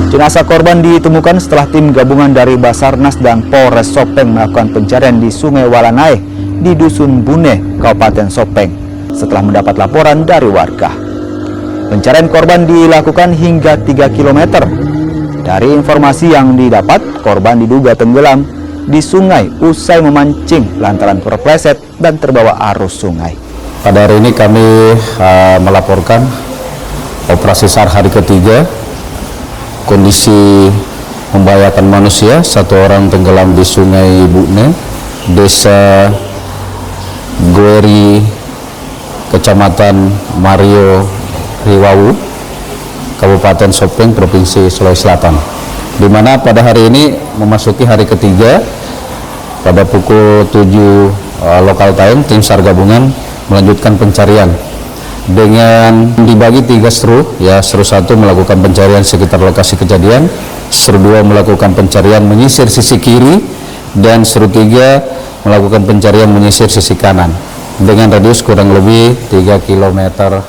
Jenazah korban ditemukan setelah tim gabungan dari Basarnas dan Polres Sopeng melakukan pencarian di Sungai Walanae di Dusun Bune, Kabupaten Sopeng, setelah mendapat laporan dari warga. Pencarian korban dilakukan hingga 3 km. Dari informasi yang didapat, korban diduga tenggelam di sungai usai memancing lantaran terpleset dan terbawa arus sungai. Pada hari ini kami melaporkan operasi SAR hari ketiga. Kondisi membahayakan manusia, 1 orang tenggelam di Sungai Bune, Desa Gueri, Kecamatan Mario Riwawu, Kabupaten Sopeng, Provinsi Sulawesi Selatan. Di mana pada hari ini memasuki hari ketiga, pada pukul 7 lokal time, tim SAR gabungan melanjutkan pencarian dengan dibagi 3 seru. Seru 1 melakukan pencarian sekitar lokasi kejadian, seru 2 melakukan pencarian menyisir sisi kiri, dan seru 3 melakukan pencarian menyisir sisi kanan dengan radius kurang lebih 3 km².